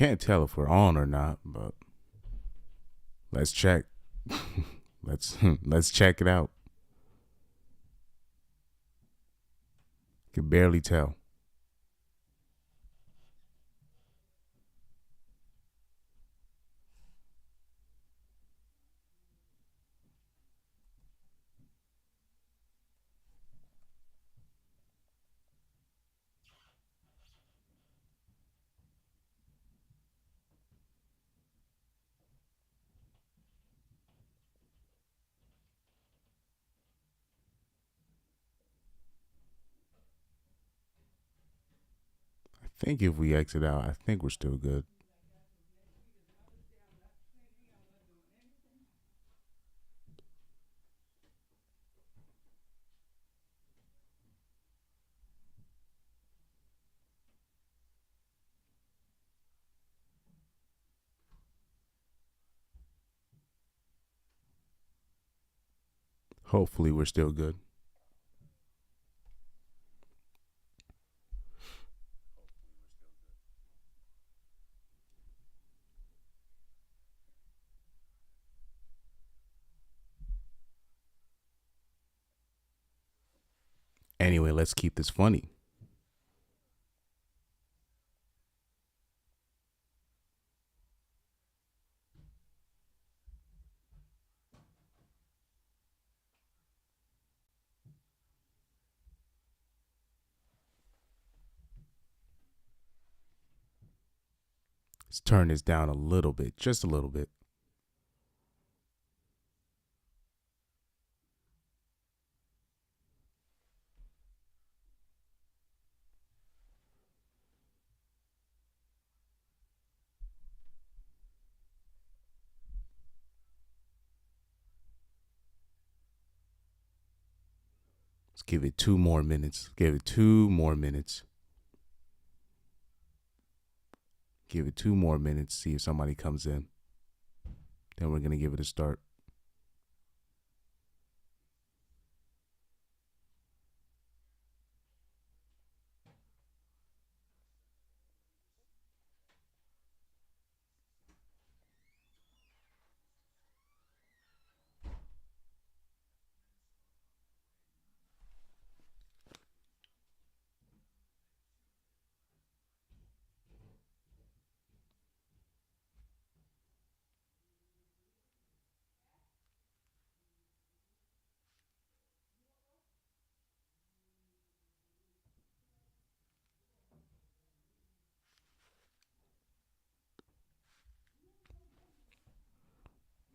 Can't tell if we're on or not, but let's check. Let's check it out. Can barely tell. I think if we exit out, I think we're still good. Hopefully, we're still good. Anyway, let's keep this funny. Let's turn this down a little bit, just a little bit. Let's give it 2 more minutes. Give it 2 more minutes. Give it 2 more minutes. See if somebody comes in. Then we're gonna give it a start.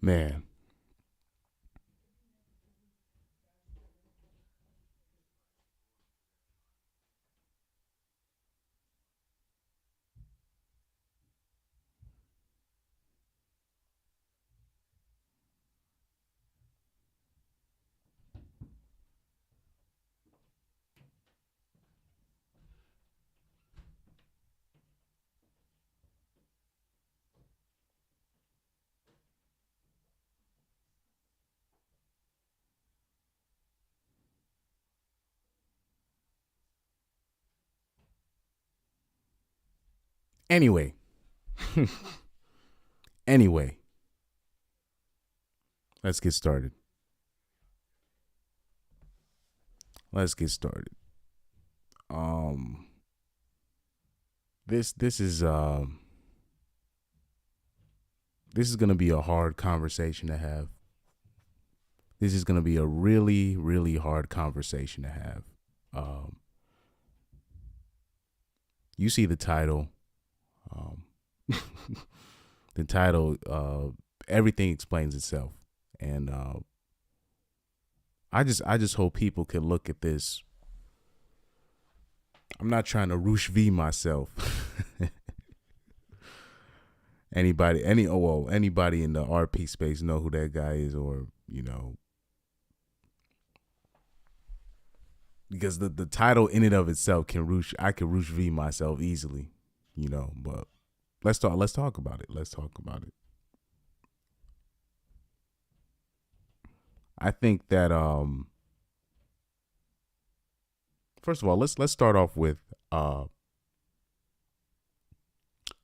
Man, anyway, anyway, let's get started. Let's get started. Um, this is gonna be a hard conversation to have. This is gonna be a really, really hard conversation to have. Um, you see the title. Um, the title. Everything explains itself, and I just hope people can look at this. I'm not trying to Roosh V myself. Anybody in the RP space know who that guy is, or because the title in and of itself can Roosh. I can Roosh V myself easily, But let's talk about it. Let's talk about it. I think that first of all, let's start off with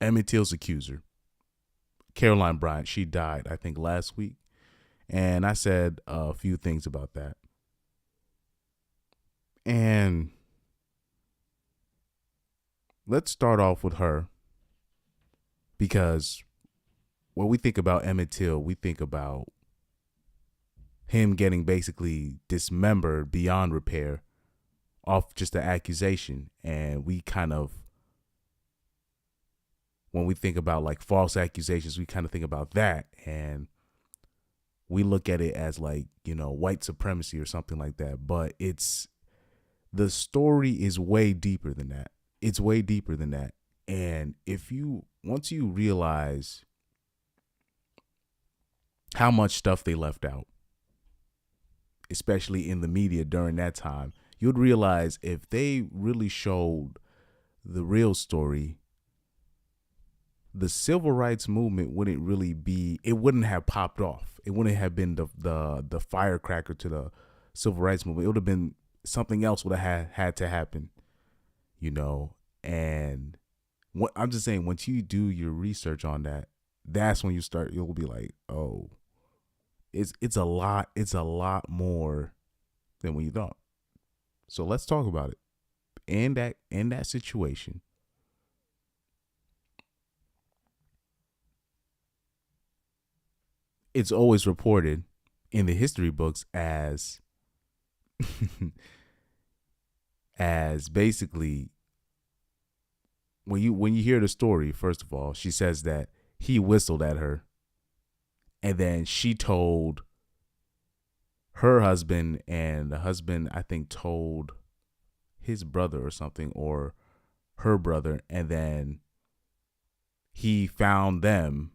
Emmett Till's accuser, Caroline Bryant, she died, I think, last week. And I said a few things about that. And let's start off with her, because when we think about Emmett Till, we think about him getting basically dismembered beyond repair off just the accusation. And we kind of, when we think about like false accusations, we kind of think about that. And we look at it as like, white supremacy or something like that. But the story is way deeper than that. It's way deeper than that. And once you realize how much stuff they left out, especially in the media during that time, you'd realize if they really showed the real story, the civil rights movement wouldn't have popped off. It wouldn't have been the firecracker to the civil rights movement. It would have been something else would have had to happen, and what I'm just saying, once you do your research on that, that's when you'll be like, oh, it's a lot more than what you thought. So let's talk about it. In that situation, it's always reported in the history books as as basically, when you hear the story, first of all, she says that he whistled at her, and then she told her husband, and the husband, I think, told his brother or something, or her brother, and then he found them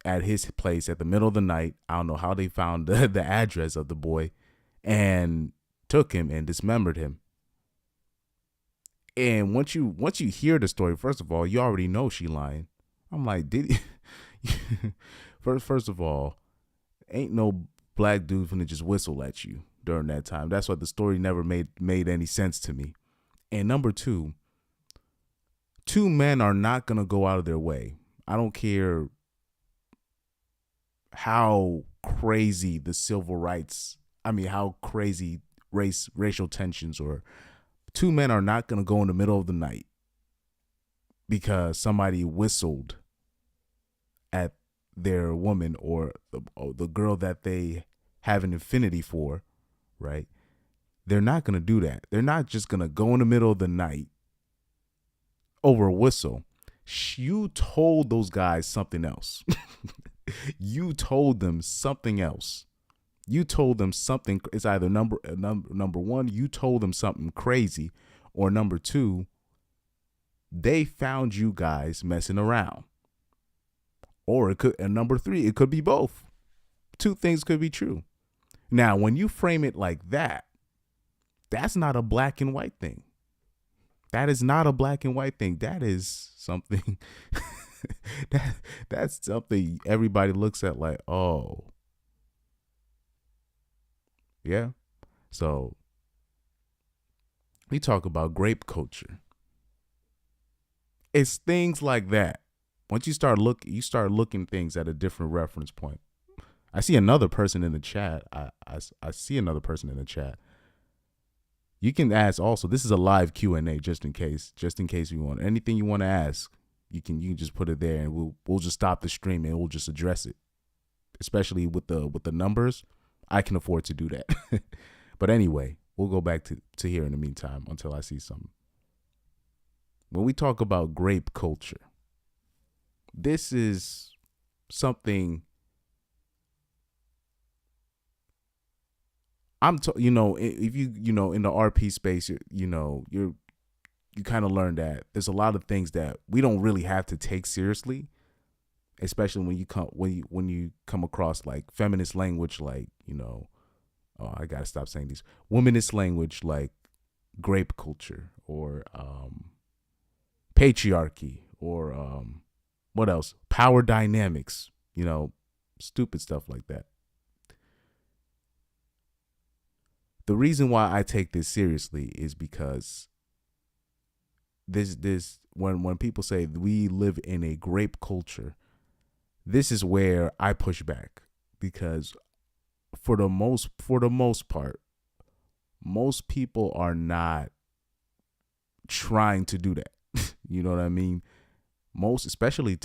at his place at the middle of the night. I don't know how they found the address of the boy, and took him and dismembered him. And once you hear the story, first of all, you already know she lying. I'm like, did he? First of all, ain't no black dude finna just whistle at you during that time. That's why the story never made any sense to me. And number two men are not gonna go out of their way. I don't care how crazy the civil rights, how crazy racial tensions, or two men are not going to go in the middle of the night because somebody whistled at their woman, or the girl that they have an affinity for, right? They're not going to do that. They're not just going to go in the middle of the night over a whistle. You told those guys something else. You told them something else. You told them something. It's either number one, you told them something crazy, or number two, they found you guys messing around. Or and number three, it could be both. Two things could be true. Now, when you frame it like that, that's not a black and white thing. That is not a black and white thing. That is something that's something everybody looks at like, oh, yeah. So we talk about grape culture. It's things like that. Once you start looking things at a different reference point. I see another person in the chat. I see another person in the chat. You can ask also. This is a live Q&A, just in case you want anything you want to ask. You can just put it there, and we'll just stop the stream and we'll just address it. Especially with the numbers, I can afford to do that. But anyway, we'll go back to here in the meantime until I see something. When we talk about grape culture, this is something if you in the RP space, you kind of learn that there's a lot of things that we don't really have to take seriously, especially when you come across like feminist language, like I gotta stop saying these, womanist language like grape culture, or patriarchy, or what else, power dynamics, stupid stuff like that. The reason why I take this seriously is because this when people say we live in a grape culture, this is where I push back, because for the most part, most people are not trying to do that. You know what I mean? Most, especially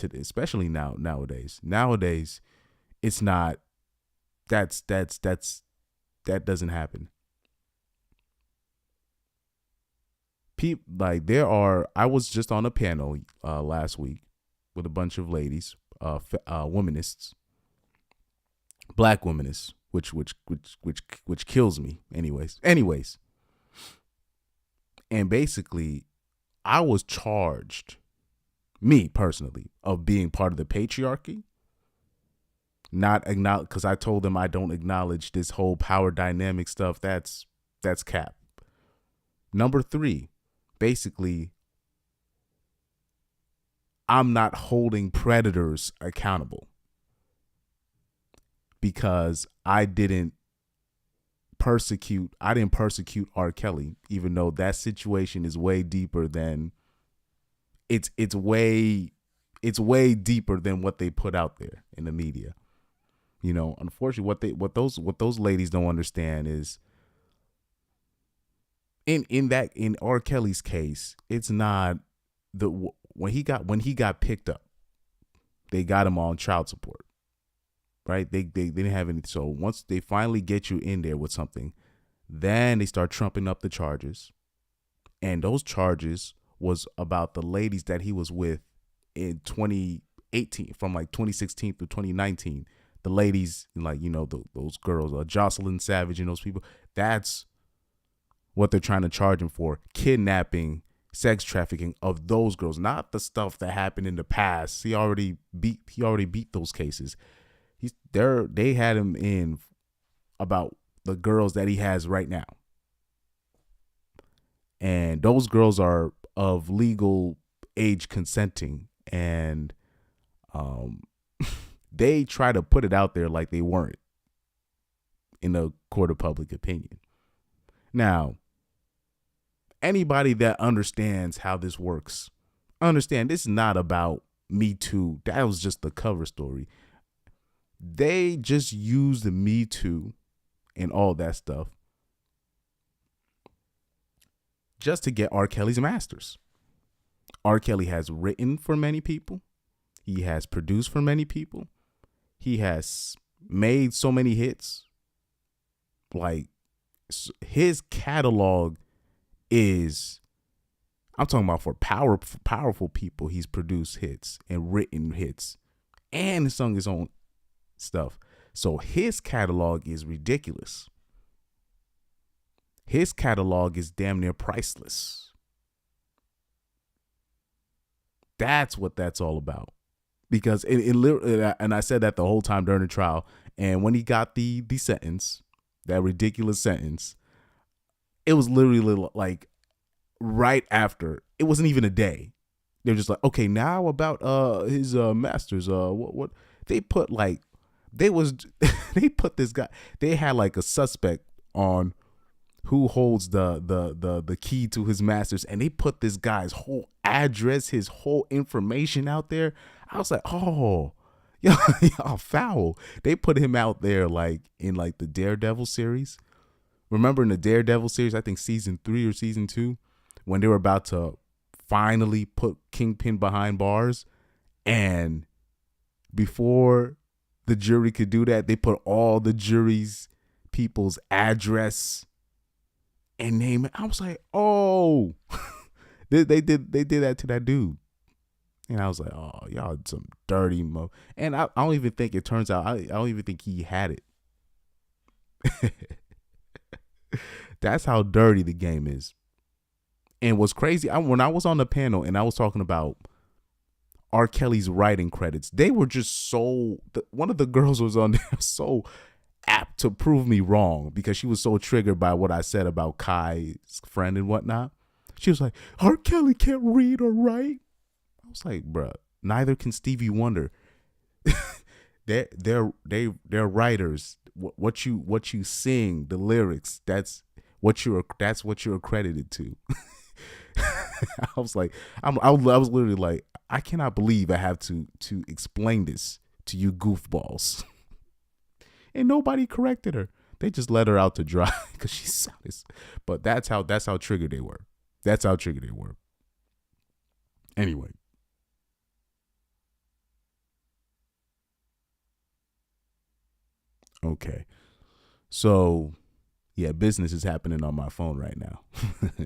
nowadays, it's not. That doesn't happen. Like, I was just on a panel last week with a bunch of ladies, womanists, black womanists, which kills me. Anyways, and basically, I was charged, me personally, of being part of the patriarchy. Not acknowledge, because I told them I don't acknowledge this whole power dynamic stuff. That's cap. Number three, basically, I'm not holding predators accountable, because I didn't persecute R. Kelly, even though that situation is way deeper than it's way deeper than what they put out there in the media. Unfortunately, what those ladies don't understand is, in R. Kelly's case, it's not when he got picked up, they got him on child support, right? They didn't have any. So once they finally get you in there with something, then they start trumping up the charges, and those charges was about the ladies that he was with in 2018, from like 2016 through 2019. The ladies, like, those girls, Jocelyn Savage and those people. That's what they're trying to charge him for: kidnapping, sex trafficking of those girls, not the stuff that happened in the past. He already beat those cases. They had him in about the girls that he has right now, and those girls are of legal age, consenting, and they try to put it out there like they weren't, in the court of public opinion. Now, anybody that understands how this works, understand this is not about Me Too. That was just the cover story. They just use the Me Too and all that stuff just to get R. Kelly's masters. R. Kelly has written for many people. He has produced for many people. He has made so many hits. Like, his catalog is, I'm talking about, for powerful people. He's produced hits and written hits and sung his own stuff. So his catalog is ridiculous. His catalog is damn near priceless. That's what that's all about. Because and I said that the whole time during the trial. And when he got the sentence, that ridiculous sentence, it was literally like right after. It wasn't even a day. They're just like, okay, now about his masters. What they put, like, they put this guy. They had like a suspect on who holds the key to his masters, and they put this guy's whole address, his whole information out there. I was like, oh, y'all foul. They put him out there like in like the Daredevil series. Remember in the Daredevil series, I think season 3 or season 2, when they were about to finally put Kingpin behind bars, and before the jury could do that, they put all the jury's people's address and name. I was like, oh, they did that to that dude. And I was like, oh, y'all some dirty mo. And I don't even think, it turns out, I don't even think he had it. That's how dirty the game is. And what's crazy, when I was on the panel and I was talking about R. Kelly's writing credits, they were just one of the girls was on there so apt to prove me wrong, because she was so triggered by what I said about Kai's friend and whatnot. She was like, R. Kelly can't read or write. I was like, bruh, neither can Stevie Wonder. They're writers. What you sing, the lyrics, that's what you're accredited to. I was like, I was literally like, I cannot believe I have to explain this to you goofballs, and nobody corrected her. They just let her out to dry because she sounded. But that's how triggered they were. That's how triggered they were. Anyway, okay. So yeah, business is happening on my phone right now,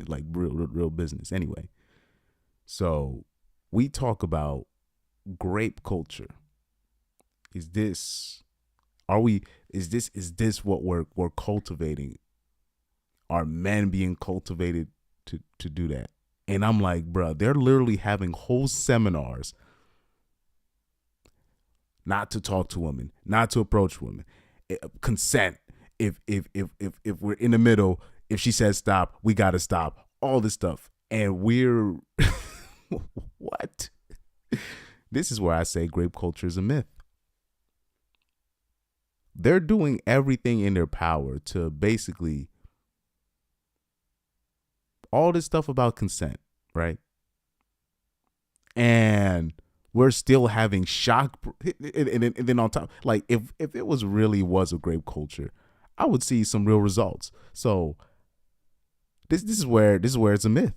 like real business. Anyway, so we talk about grape culture. Is this are we is this what we're cultivating? Are men being cultivated to do that? And I'm like, bro, they're literally having whole seminars not to talk to women, not to approach women, consent. If we're in the middle, if she says stop, we gotta stop. All this stuff, and we're what? This is where I say grape culture is a myth. They're doing everything in their power to basically all this stuff about consent, right? And we're still having shock, and then on top, like if it was really was a grape culture, I would see some real results. So this is where it's a myth,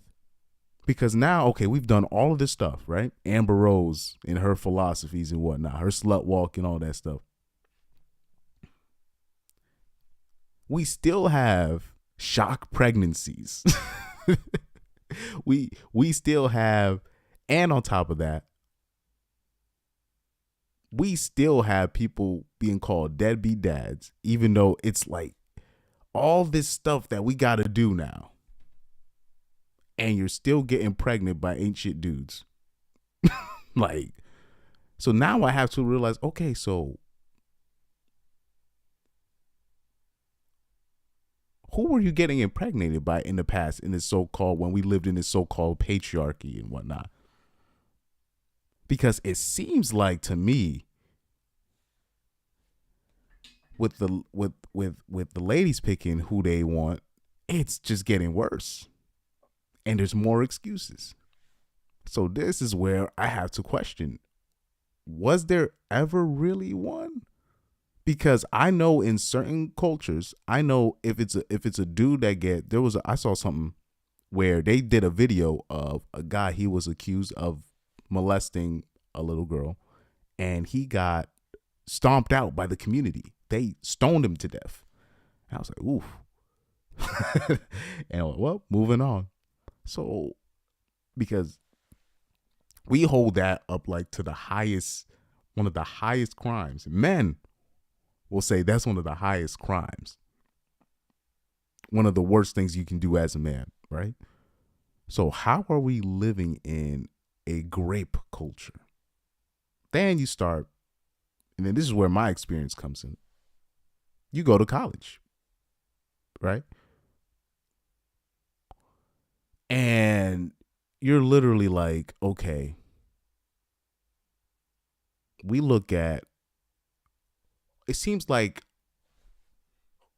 because now, okay, we've done all of this stuff, right? Amber Rose and her philosophies and whatnot, her slut walk and all that stuff. We still have shock pregnancies. we still have, and on top of that, we still have people being called deadbeat dads, even though it's like all this stuff that we got to do now, and you're still getting pregnant by ain't shit dudes. Like, so now I have to realize, okay, so who were you getting impregnated by in the past, in this so-called, when we lived in this so-called patriarchy and whatnot? Because it seems like to me, with the ladies picking who they want, it's just getting worse, and there's more excuses. So this is where I have to question: was there ever really one? Because I know in certain cultures, I know if it's a dude that I saw something where they did a video of a guy, he was accused of molesting a little girl, and he got stomped out by the community. They stoned him to death. And I was like, oof. And I went, well, moving on. So, because we hold that up like to the highest, one of the highest crimes. Men will say that's one of the highest crimes. One of the worst things you can do as a man, right? So how are we living in a grape culture? Then you start, and then this is where my experience comes in. You go to college, right? And you're literally like, okay, we look at, it seems like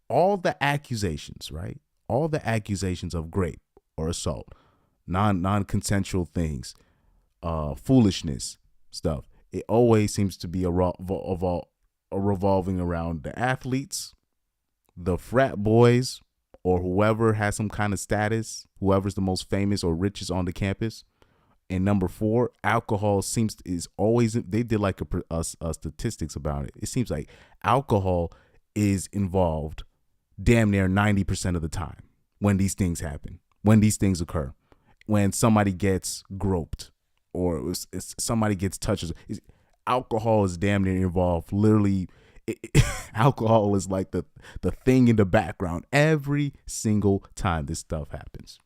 all the accusations, right? All the accusations of rape or assault, non-consensual things, foolishness stuff. It always seems to be revolving around the athletes, the frat boys, or whoever has some kind of status, whoever's the most famous or richest on the campus. And number 4, alcohol is always, they did like a statistics about it. It seems like alcohol is involved damn near 90% of the time when these things happen, when these things occur, when somebody gets groped or somebody gets touched. Alcohol is damn near involved. Literally, alcohol is like the thing in the background every single time this stuff happens.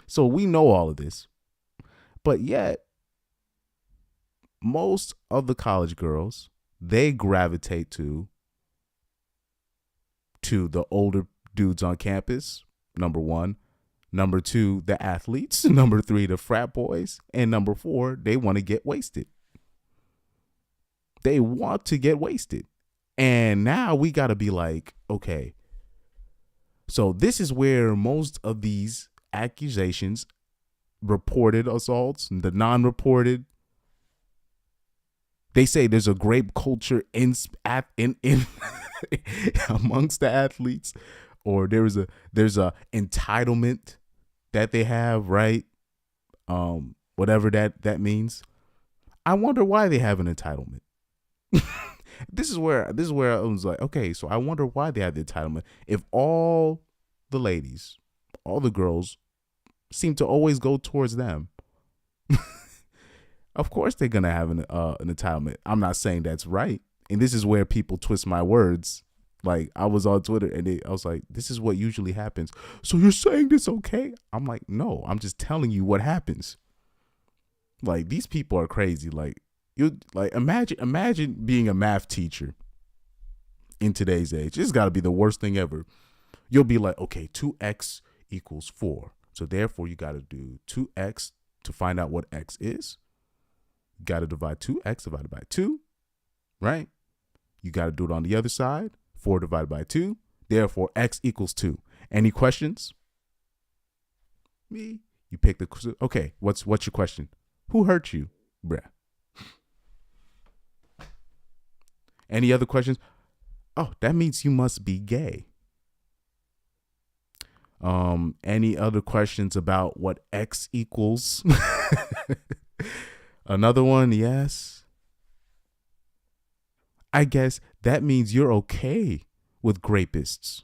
So we know all of this. But yet, most of the college girls, they gravitate to the older dudes on campus, number 1. Number 2, the athletes. Number 3, the frat boys. And number 4, they want to get wasted. They want to get wasted. And now we got to be like, okay, so this is where most of these accusations reported assaults, the non-reported. They say there's a grape culture in amongst the athletes, or there's a entitlement that they have, right? Whatever that means. I wonder why they have an entitlement. This is where I was like, okay, so I wonder why they have the entitlement. If all the ladies, all the girls seem to always go towards them, of course they're gonna have an entitlement. I'm not saying that's right, and this is where people twist my words. Like I was on Twitter and I was like, this is what usually happens. So you're saying this okay? I'm like, no, I'm just telling you what happens. Like these people are crazy. Like you like imagine being a math teacher in today's age. This got to be the worst thing ever. You'll be like, okay, 2x equals 4. So therefore you got to do 2x to find out what x is. You got to divide 2x divided by 2, right? You got to do it on the other side. 4 divided by 2. Therefore, x equals 2. Any questions? Me? You pick the... Okay, what's your question? Who hurt you? Bruh. Any other questions? Oh, that means you must be gay. Any other questions about what x equals? Another one, yes. I guess that means you're okay with grapists.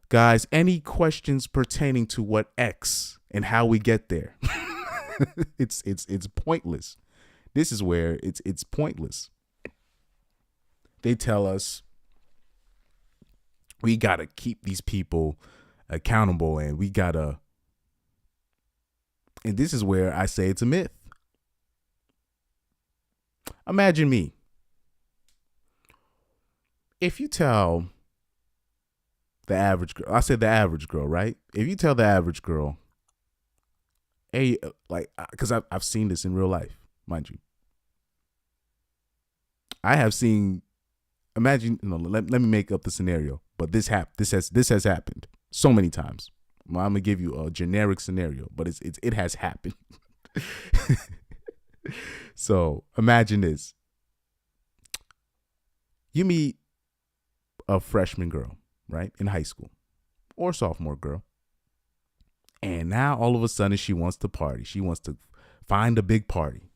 Guys, any questions pertaining to what X and how we get there? It's pointless. This is where it's pointless. They tell us we got to keep these people accountable, and and this is where I say it's a myth. Imagine me. If you tell the average girl, I said the average girl, right? If you tell the average girl, hey, like, because I've seen this in real life, mind you. I have seen, imagine, let me make up the scenario, but this has happened so many times. Well, I'm gonna give you a generic scenario, but it has happened. So imagine this. You meet a freshman girl, right, in high school, or sophomore girl. And now all of a sudden she wants to party. She wants to find a big party.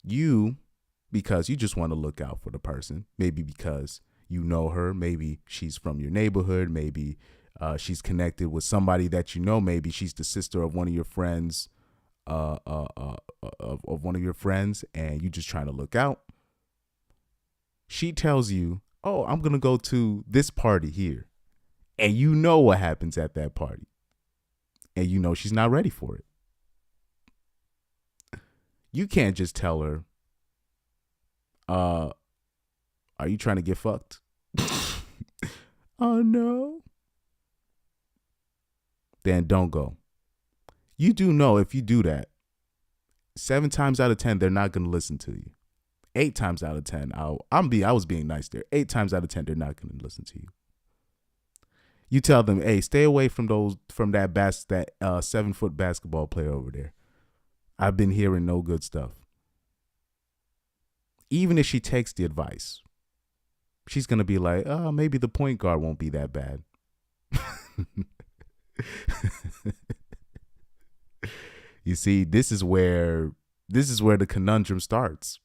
You, because you just want to look out for the person, maybe because you know her, maybe she's from your neighborhood, maybe she's connected with somebody that you know, maybe she's the sister of one of your friends, of one of your friends, and you just trying to look out. She tells you, oh, I'm going to go to this party here. And you know what happens at that party. And you know she's not ready for it. You can't just tell her, are you trying to get fucked? Oh, no. Then don't go. You do know if you do that, 7 times out of 10, they're not going to listen to you. 8 times out of 10, I was being nice there. 8 times out of 10, they're not going to listen to you. You tell them, hey, stay away from that 7-foot basketball player over there. I've been hearing no good stuff. Even if she takes the advice, she's going to be like, oh, maybe the point guard won't be that bad. You see, this is where the conundrum starts.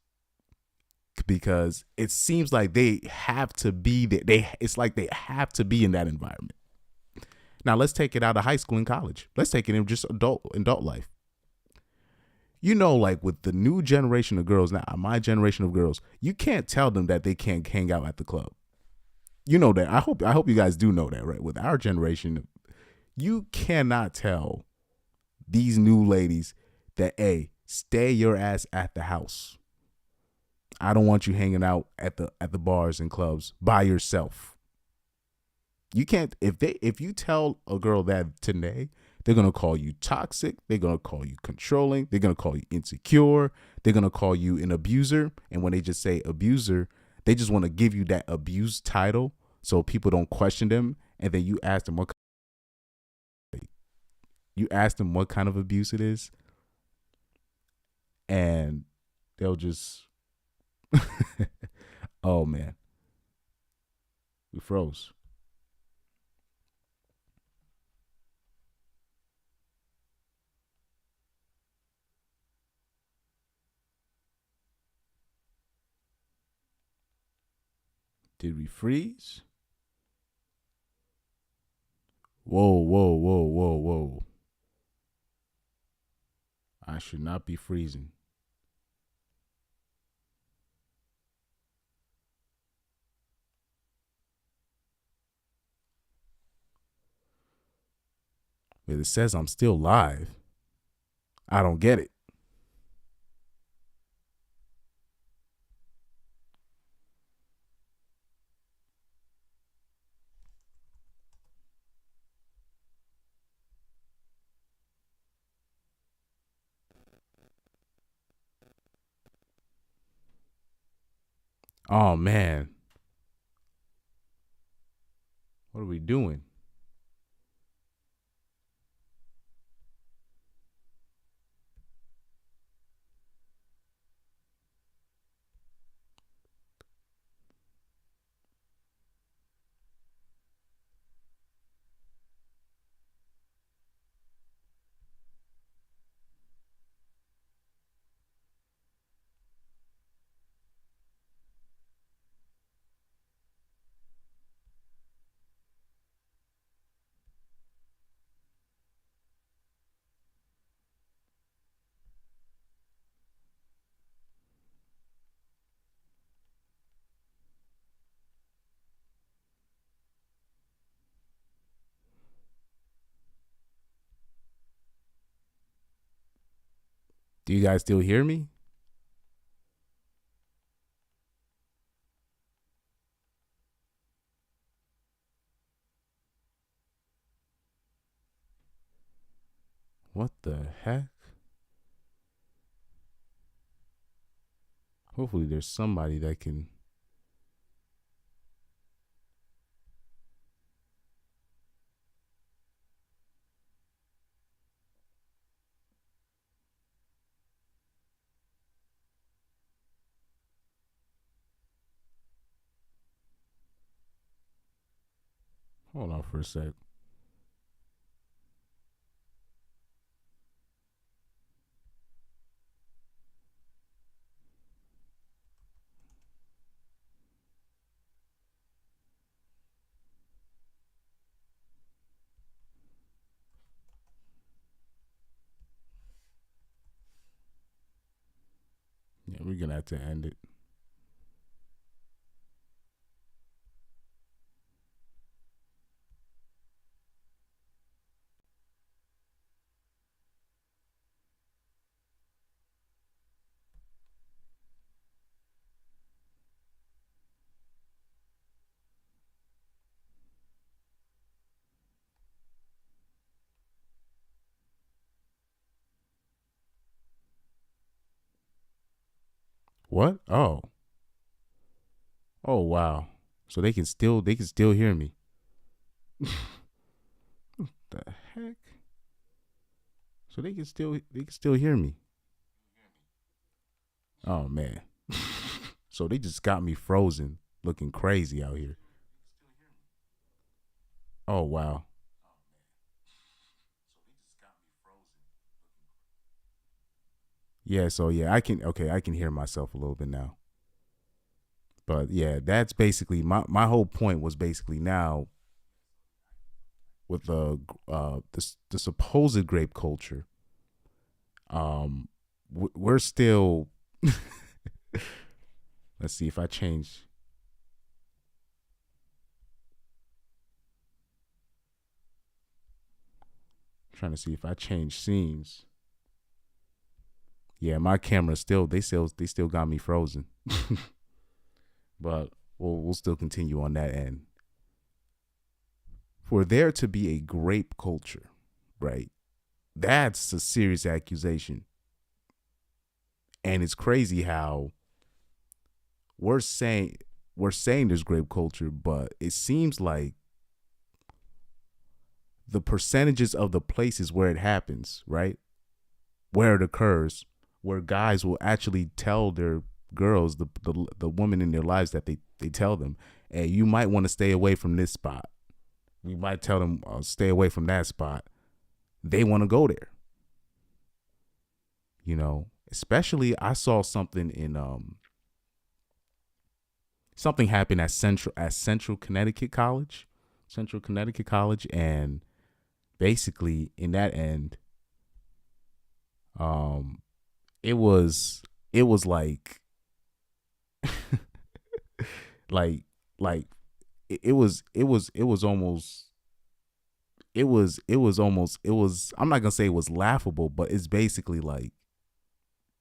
Because it seems like they have to be there. It's like they have to be in that environment. Now let's take it out of high school and college. Let's take it in just adult life. You know, like with the new generation of girls now, my generation of girls, you can't tell them that they can't hang out at the club. You know that. I hope you guys do know that, right? With our generation, you cannot tell these new ladies that, hey, stay your ass at the house. I don't want you hanging out at the bars and clubs by yourself. You can't, if you tell a girl that today, they're going to call you toxic. They're going to call you controlling. They're going to call you insecure. They're going to call you an abuser. And when they just say abuser, they just want to give you that abuse title so people don't question them and then you ask them what kind of abuse it is, and they'll just oh man, we froze. Did we freeze? Whoa, whoa, whoa, whoa, whoa. I should not be freezing. But it says I'm still live. I don't get it. Oh man. What are we doing? Do you guys still hear me? What the heck? Hopefully there's somebody that can. Hold on for a sec. Yeah, we're gonna have to end it. What? Oh. Oh wow. So they can still hear me. The heck? So they can still hear me. Oh man. So they just got me frozen, looking crazy out here. Oh wow. Yeah, so yeah, I can hear myself a little bit now. But yeah, that's basically my whole point was basically now with the supposed grape culture. We're still let's see if I change trying to see if I change scenes. Yeah, my camera still got me frozen. But we'll still continue on that end. For there to be a grape culture, right? That's a serious accusation. And it's crazy how we're saying we're saying there's grape culture, but it seems like the percentages of the places where it happens, right? Where it occurs, where guys will actually tell their girls, the woman in their lives, that they tell them, hey, you might want to stay away from this spot. We might tell them, stay away from that spot. They want to go there. You know, especially I saw something in something happened at Central Connecticut College, and basically in that end, it was like like like it was almost I'm not gonna say it was laughable, but it's basically like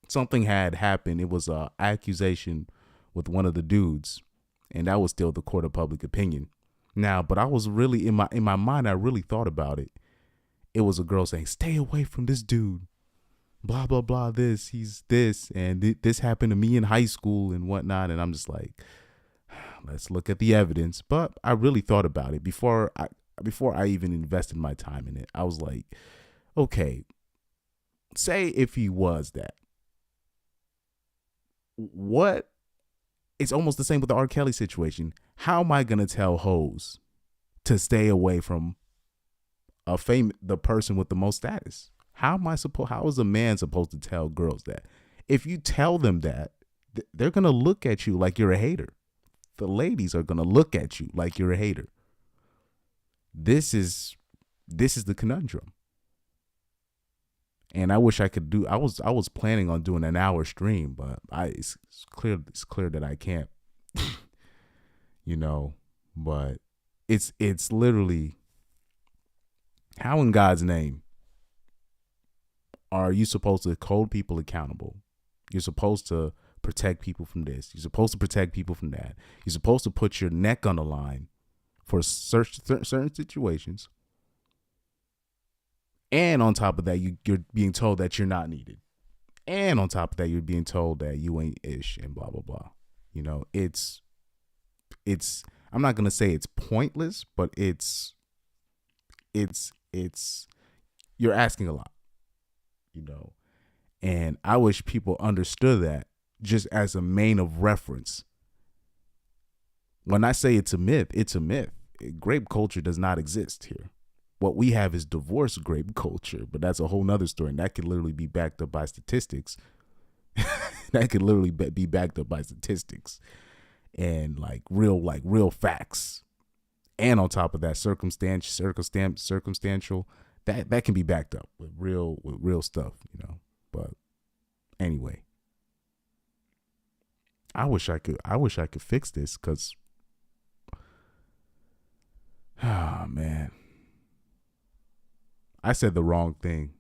something had happened. It was a accusation with one of the dudes, and that was still the court of public opinion. Now, but I was really in my mind, I really thought about it. It was a girl saying, "Stay away from this dude." Blah blah blah. He's this, and this happened to me in high school and whatnot. And I'm just like, let's look at the evidence. But I really thought about it before I even invested my time in it. I was like, okay, say if he was that, what? It's almost the same with the R. Kelly situation. How am I gonna tell hoes to stay away from the person with the most status? How is a man supposed to tell girls that? If you tell them that, they're gonna look at you like you're a hater. The ladies are gonna look at you like you're a hater. This is the conundrum. And I wish I could do. I was planning on doing an hour stream, but it's clear that I can't. You know, but it's literally, how in God's name are you supposed to hold people accountable? You're supposed to protect people from this. You're supposed to protect people from that. You're supposed to put your neck on the line for certain situations. And on top of that, you're being told that you're not needed. And on top of that, you're being told that you ain't ish and blah, blah, blah. You know, it's, I'm not going to say it's pointless, but it's, you're asking a lot, you know. And I wish people understood that just as a main of reference. When I say it's a myth, it's a myth. Grape culture does not exist here. What we have is divorce grape culture, but that's a whole nother story. And that could literally be backed up by statistics. That could literally be backed up by statistics and real facts. And on top of that, circumstantial, that can be backed up with real stuff, you know. But anyway, I wish I could fix this, because man, I said the wrong thing.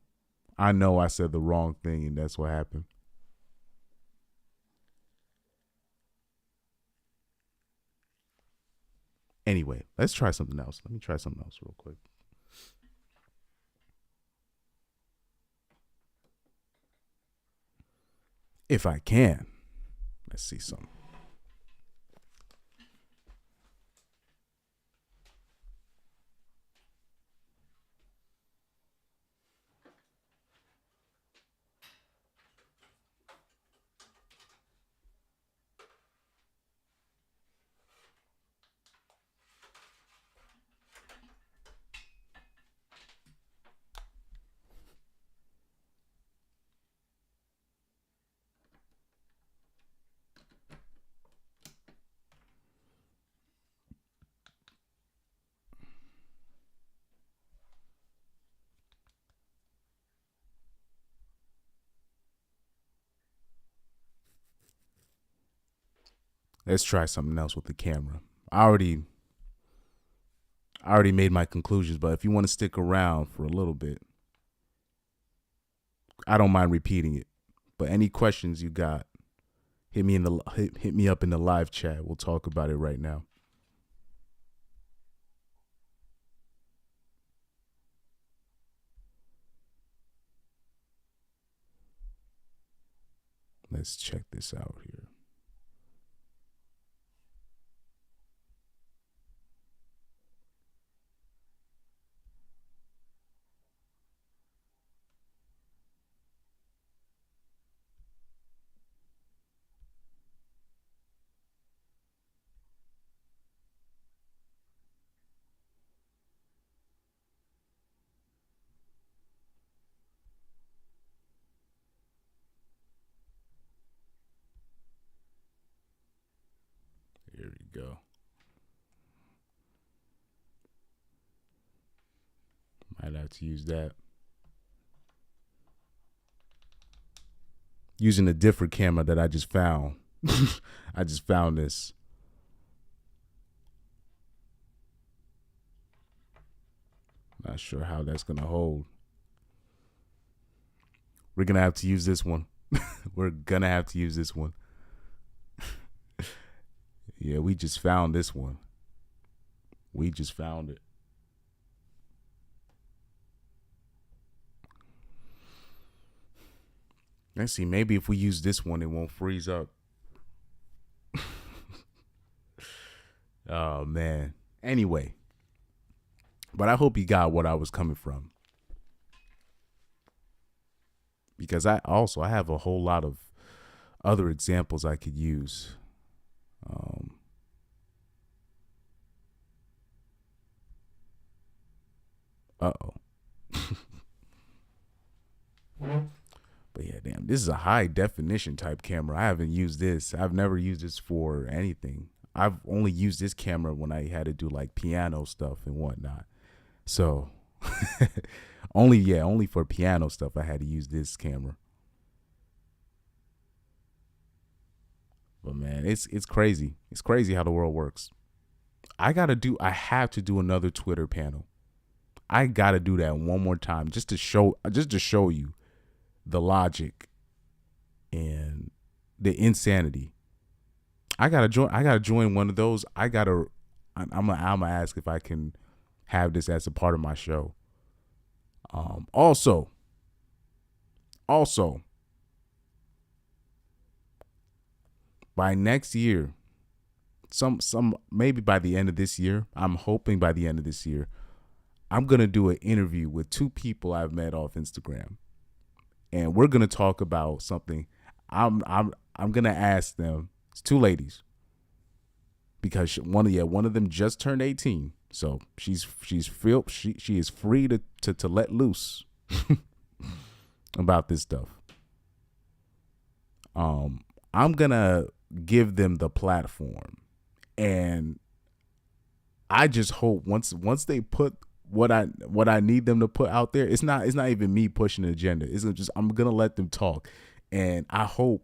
I know I said the wrong thing, and that's what happened. Anyway, let's try something else. Let me try something else real quick. If I can. Let's see something. Let's try something else with the camera. I already made my conclusions, but if you want to stick around for a little bit, I don't mind repeating it. But any questions you got, hit me up in the live chat. We'll talk about it right now. Let's check this out here. I'd have to use that. Using a different camera that I just found. I just found this. Not sure how that's going to hold. We're going to have to use this one. We're going to have to use this one. Yeah, we just found this one. We just found it. Let's see. Maybe if we use this one, it won't freeze up. Oh, man. Anyway. But I hope you got what I was coming from. Because I have a whole lot of other examples I could use. Uh-oh. But yeah, damn, this is a high definition type camera. I haven't used this. I've never used this for anything. I've only used this camera when I had to do like piano stuff and whatnot. So only for piano stuff I had to use this camera. But man, it's crazy. It's crazy how the world works. I have to do another Twitter panel. I gotta do that one more time just to show you the logic and the insanity. I gotta join one of those. I'm gonna ask if I can have this as a part of my show. Also, by next year, maybe by the end of this year, I'm hoping by the end of this year, I'm gonna do an interview with two people I've met off Instagram, and we're gonna talk about something. I'm gonna ask them. It's two ladies, because one of them just turned 18, so she is free to let loose about this stuff. I'm gonna give them the platform, and I just hope once they put what I need them to put out there, it's not even me pushing the agenda. It's just I'm gonna let them talk, and I hope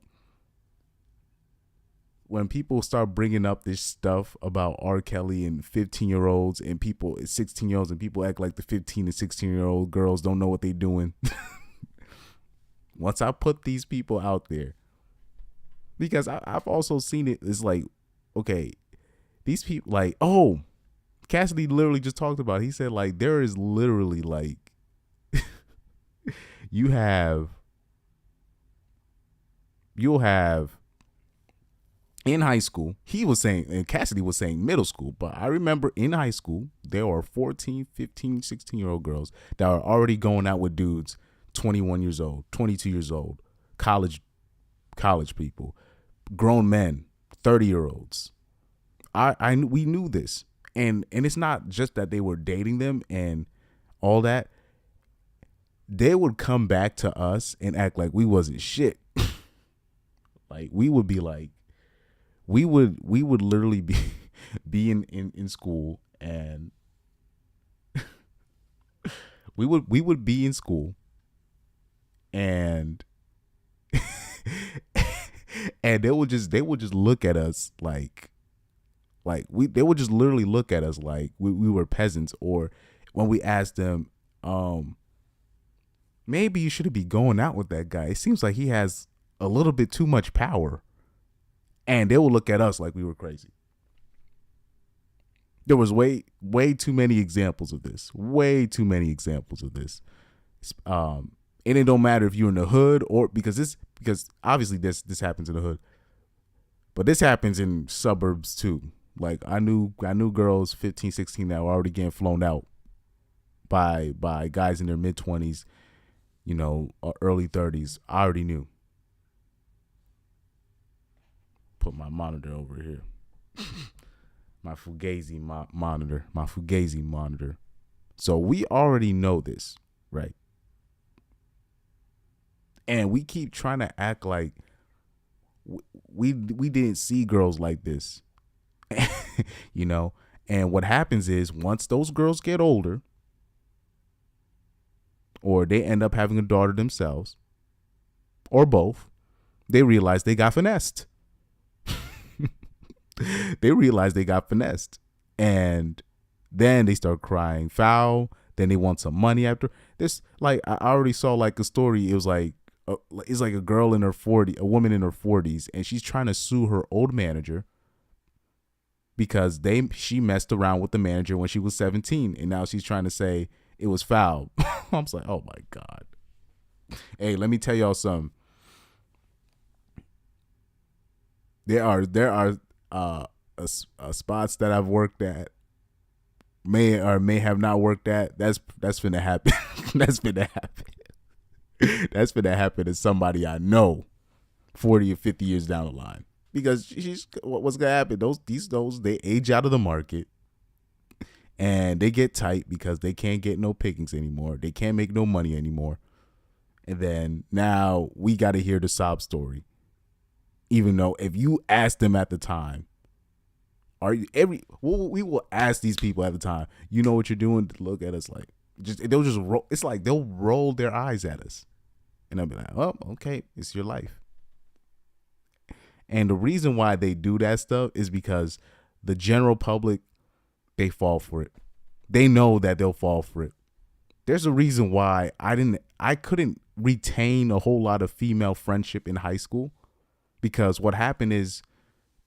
when people start bringing up this stuff about R. Kelly and 15-year-olds and 16-year-olds, and people act like the 15 and 16-year-old girls don't know what they're doing. Once I put these people out there, because I've also seen it, it's like, okay, these people, like, oh, Cassidy literally just talked about it. He said, like, there is literally, like, you'll have in high school, he was saying, and Cassidy was saying middle school, but I remember in high school, there are 14, 15, 16-year-old girls that are already going out with dudes 21 years old, 22 years old, college people, grown men, 30-year-olds. We knew this. And it's not just that they were dating them and all that. They would come back to us and act like we wasn't shit. Like we would be like, we would literally be in school, and we would be in school, and and they would just look at us like they would just literally look at us like we were peasants. Or when we asked them, maybe you shouldn't be going out with that guy. It seems like he has a little bit too much power. And they will look at us like we were crazy. There was way too many examples of this. Way too many examples of this. And it don't matter if you're in the hood or because obviously this happens in the hood, but this happens in suburbs too. Like I knew girls 15, 16 that were already getting flown out by guys in their mid 20s, early 30s. I already knew. Put my monitor over here. My Fugazi monitor. So we already know this, right? And we keep trying to act like we didn't see girls like this. And what happens is once those girls get older, or they end up having a daughter themselves, or both. They realize they got finessed. They realize they got finessed. And then they start crying foul. Then they want some money after this. Like, I already saw like a story. It was like, it's like a girl in her 40s, a woman in her 40s, and she's trying to sue her old manager because she messed around with the manager when she was 17, and now she's trying to say it was foul. I'm just like, oh my God. Hey, let me tell y'all something. There are spots that I've worked at, may or may have not worked at. That's finna happen. That's finna happen. That's finna happen to somebody I know 40 or 50 years down the line. Because what's gonna happen? Those they age out of the market and they get tight because they can't get no pickings anymore. They can't make no money anymore. And then now we gotta hear the sob story. Even though if you ask them at the time, we will ask these people at the time, you know what you're doing? Look at us like, they'll just roll. It's like they'll roll their eyes at us. And I'll be like, oh, okay, it's your life. And the reason why they do that stuff is because the general public, they fall for it. They know that they'll fall for it. There's a reason why I couldn't retain a whole lot of female friendship in high school, because what happened is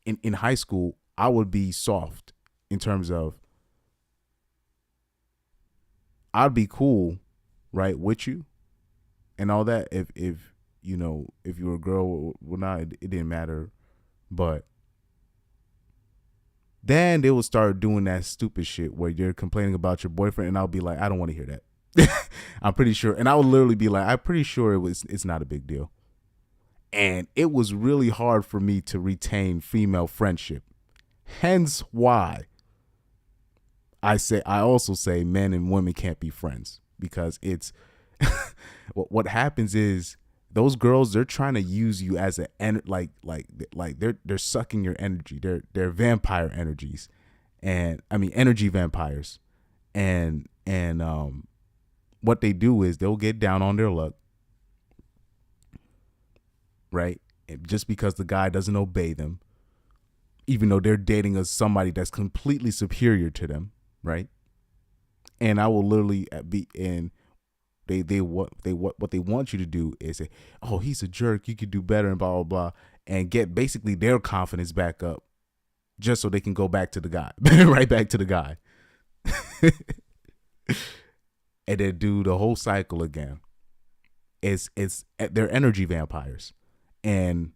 in high school, I would be soft in terms of I'd be cool, right, with you and all that. If you know, if you were a girl or not, it didn't matter. But then they would start doing that stupid shit where you're complaining about your boyfriend, and I'll be like, I don't want to hear that. I'm pretty sure. And I would literally be like, I'm pretty sure it's not a big deal. And it was really hard for me to retain female friendship. Hence why I also say men and women can't be friends, because it's what happens is those girls, they're trying to use you as like they're sucking your energy. They're vampire energies, and I mean energy vampires, and what they do is they'll get down on their luck, right? And just because the guy doesn't obey them, even though they're dating somebody that's completely superior to them, right? And I will literally be in. What they want you to do is say, oh, he's a jerk, you could do better, and blah blah blah, and get basically their confidence back up, just so they can go back to the guy, right back to the guy, and then do the whole cycle again. It's they're energy vampires, and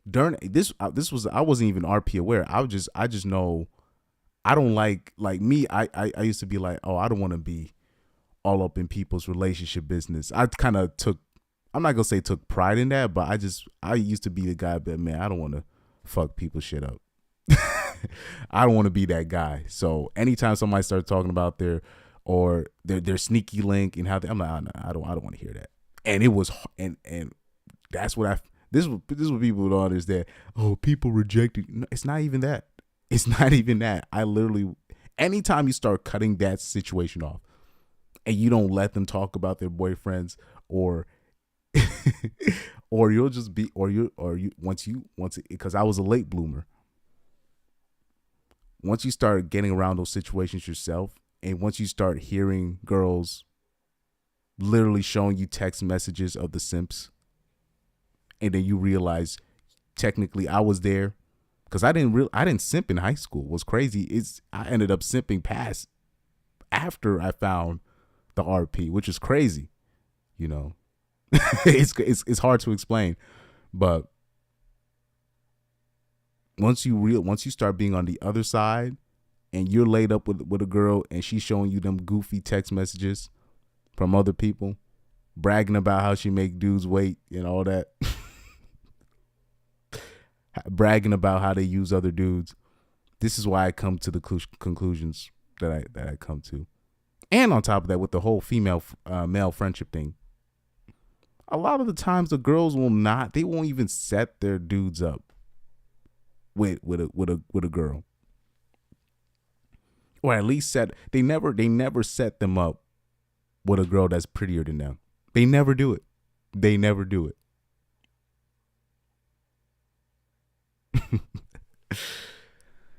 during this was I wasn't even RP aware. I just know I don't like me. I used to be like, oh, I don't want to be all up in people's relationship business. I kind of I'm not gonna say took pride in that, but I used to be the guy that, man, I don't want to fuck people's shit up. I don't want to be that guy. So anytime somebody starts talking about their sneaky link and how I'm like, oh, no, I don't want to hear that. And it was, and that's what this is what people don't understand. Oh, people rejecting. No, it's not even that. It's not even that. I literally, anytime you start cutting that situation off, and you don't let them talk about their boyfriends, or you'll just be, once because I was a late bloomer. Once you start getting around those situations yourself, and once you start hearing girls literally showing you text messages of the simps, and then you realize technically I was there, because I didn't simp in high school. What's crazy is I ended up simping past after I found the RP, which is crazy, you know. it's hard to explain, but once you start being on the other side, and you're laid up with a girl, and she's showing you them goofy text messages from other people, bragging about how she make dudes wait and all that, bragging about how they use other dudes. This is why I come to the conclusions that I come to. And on top of that, with the whole female male friendship thing, a lot of the times the girls they won't even set their dudes up with a girl, or at least they never set them up with a girl that's prettier than them. They never do it. They never do it.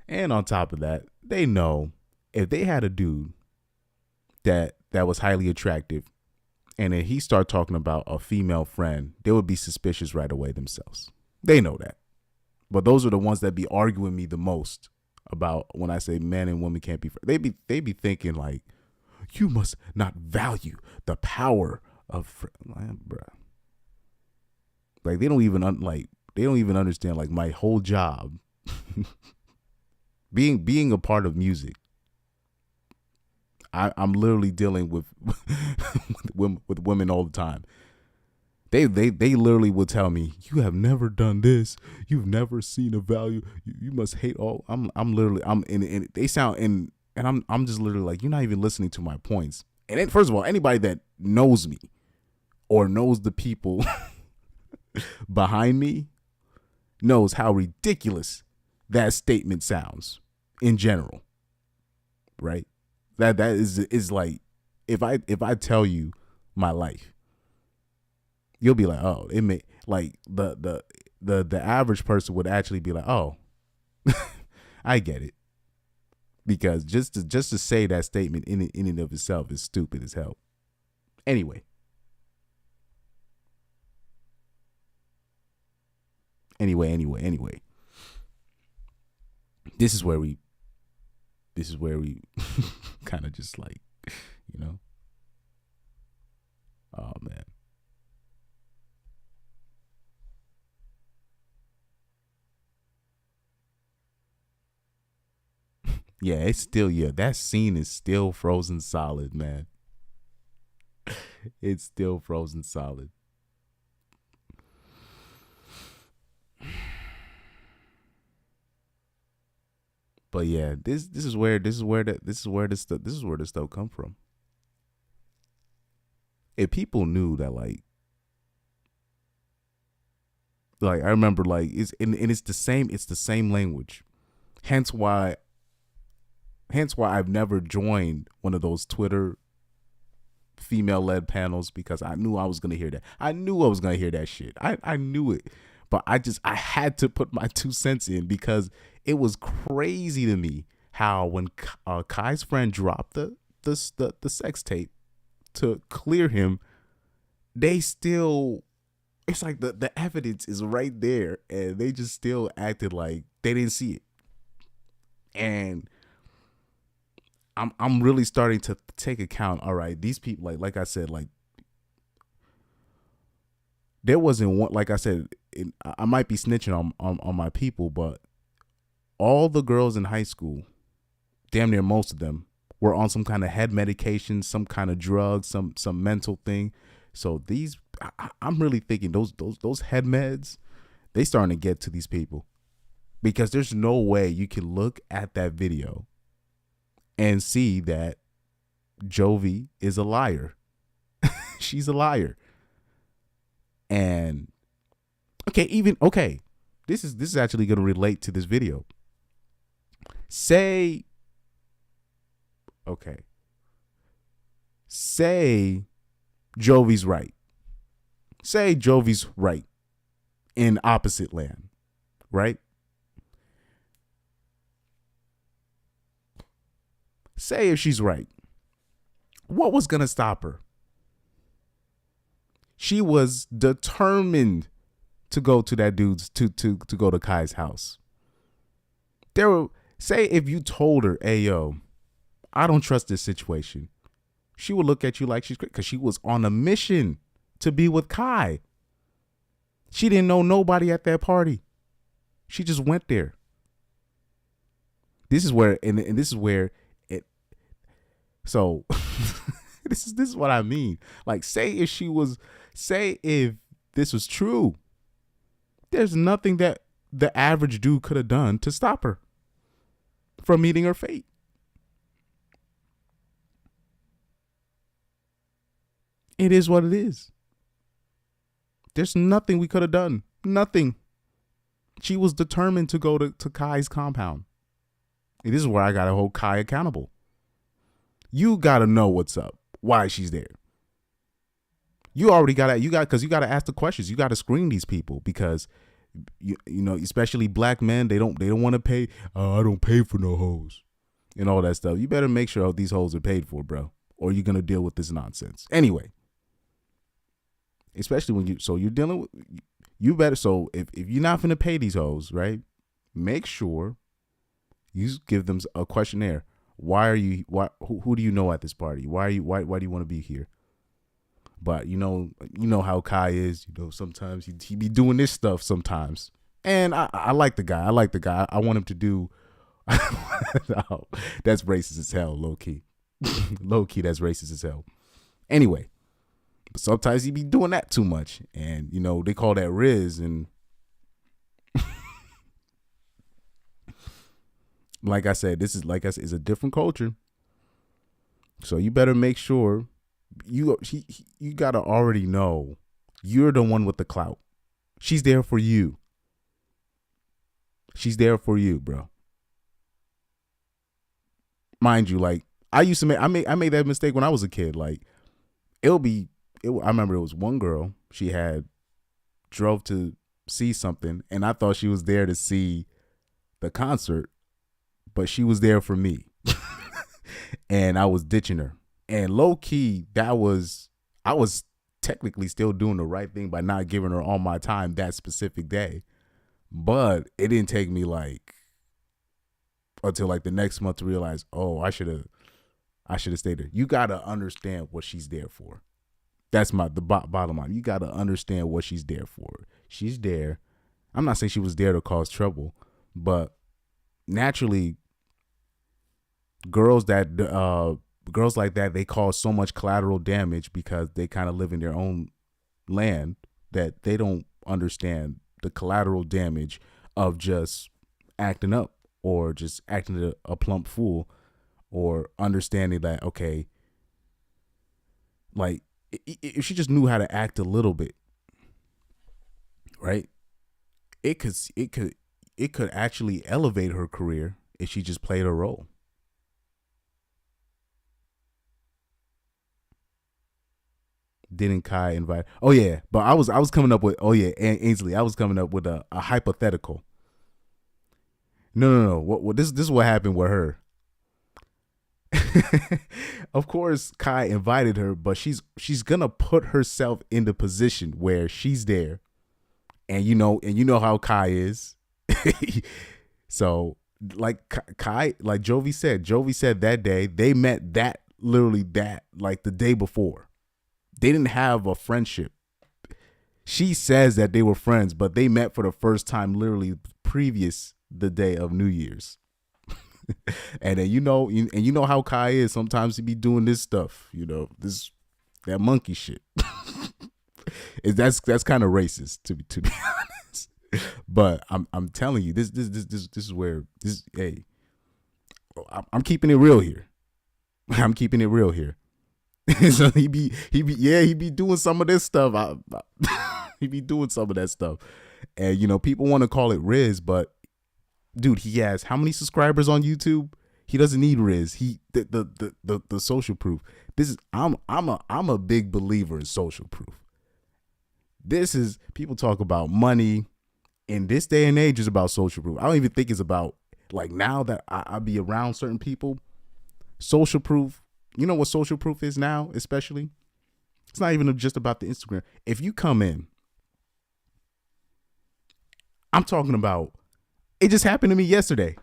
And on top of that, they know if they had a dude that was highly attractive and then he start talking about a female friend, they would be suspicious right away themselves. They know that. But those are the ones that be arguing me the most about when I say men and women can't be friends. They be thinking like, you must not value the power of bruh. Like they don't even understand like my whole job being a part of music. I'm literally dealing with with women all the time. They literally will tell me, you have never done this, you've never seen a value, you must hate all. I'm in they sound in, and I'm just literally like, you're not even listening to my points. And then, first of all, anybody that knows me or knows the people behind me knows how ridiculous that statement sounds in general, right? That is like, if I tell you my life, you'll be like, oh, it may, like the average person would actually be like, oh, I get it, because just to say that statement in and of itself is stupid as hell. Anyway, this is where we kind of just like, oh man. Yeah, it's still, that scene is still frozen solid, man. It's still frozen solid. But yeah, this is where this stuff come from. If people knew that, like I remember, like it's the same language. Hence why I've never joined one of those Twitter female-led panels, because I knew I was gonna hear that. I knew I was gonna hear that shit. I knew it, but I had to put my 2 cents in, because it was crazy to me how when Kai's friend dropped the sex tape to clear him, they still, it's like the evidence is right there, and they just still acted like they didn't see it. And I'm really starting to take account. All right, these people, like I said, like there wasn't one. Like I said, I might be snitching on my people, but all the girls in high school, damn near most of them, were on some kind of head medication, some kind of drug, some mental thing. So I'm really thinking those head meds, they starting to get to these people, because there's no way you can look at that video and see that Jovi is a liar. She's a liar. And okay, this is actually going to relate to this video. Say Jovi's right. Say Jovi's right in opposite land, right? Say if she's right, what was going to stop her? She was determined to go to that dude's, to go to Kai's house. Say if you told her, hey, yo, I don't trust this situation, she would look at you like she's crazy, because she was on a mission to be with Kai. She didn't know nobody at that party. She just went there. This is where, and this is where it, so this is what I mean. Like, say if this was true, there's nothing that the average dude could have done to stop her from meeting her fate. It is what it is. There's nothing we could have done. Nothing. She was determined to go to Kai's compound. And this is where I got to hold Kai accountable. You got to know what's up why she's there. You already got because you got to ask the questions. You got to screen these people because you know, especially black men, they don't want to pay. I don't pay for no hoes and all that stuff. You better make sure these hoes are paid for, bro, or you're gonna deal with this nonsense anyway. Especially when you're dealing with, you better. So if you're not gonna pay these hoes, right? Make sure you give them a questionnaire. Why are you? Who do you know at this party? Why do you want to be here? But you know how Kai is. You know, sometimes he be doing this stuff sometimes, and I like the guy. I want him to do. No, that's racist as hell, low key. Low key, that's racist as hell. Anyway, but sometimes he be doing that too much, and you know they call that Riz, and like I said, it's a different culture. So you better make sure you gotta already know you're the one with the clout. She's there for you. She's there for you, bro. Mind you, like I used to I made that mistake when I was a kid. Like I remember it was one girl. She had drove to see something, and I thought she was there to see the concert, but she was there for me. And I was ditching her. And low key, I was technically still doing the right thing by not giving her all my time that specific day. But it didn't take me like until like the next month to realize, oh, I should have stayed there. You gotta understand what she's there for. That's the bottom line. You gotta understand what she's there for. She's there. I'm not saying she was there to cause trouble, but naturally, girls like that, they cause so much collateral damage because they kind of live in their own land that they don't understand the collateral damage of just acting up or just acting a plump fool, or understanding that, okay, like if she just knew how to act a little bit, right? It could actually elevate her career if she just played a role. Didn't Kai invite? Oh yeah, but I was coming up with, oh yeah, Ainsley. I was coming up with a hypothetical. No. What this is what happened with her. Of course, Kai invited her, but she's gonna put herself in the position where she's there, and you know how Kai is. So like Kai, like Jovi said that day they met like the day before. They didn't have a friendship. She says that they were friends, but they met for the first time literally previous the day of New Year's. And then you know how Kai is. Sometimes he be doing this stuff, that monkey shit. That's kind of racist to be honest. But I'm telling you, this is where hey, I'm keeping it real here. I'm keeping it real here. So he be doing some of this stuff. He be doing some of that stuff, and people want to call it Riz, but dude, he has how many subscribers on YouTube? He doesn't need Riz. The social proof. This is I'm a big believer in social proof. This is, people talk about money in this day and age is about social proof. I don't even think it's about, like, now that I be around certain people, social proof. You know what social proof is now, especially? It's not even just about the Instagram. If you come in, I'm talking about, it just happened to me yesterday.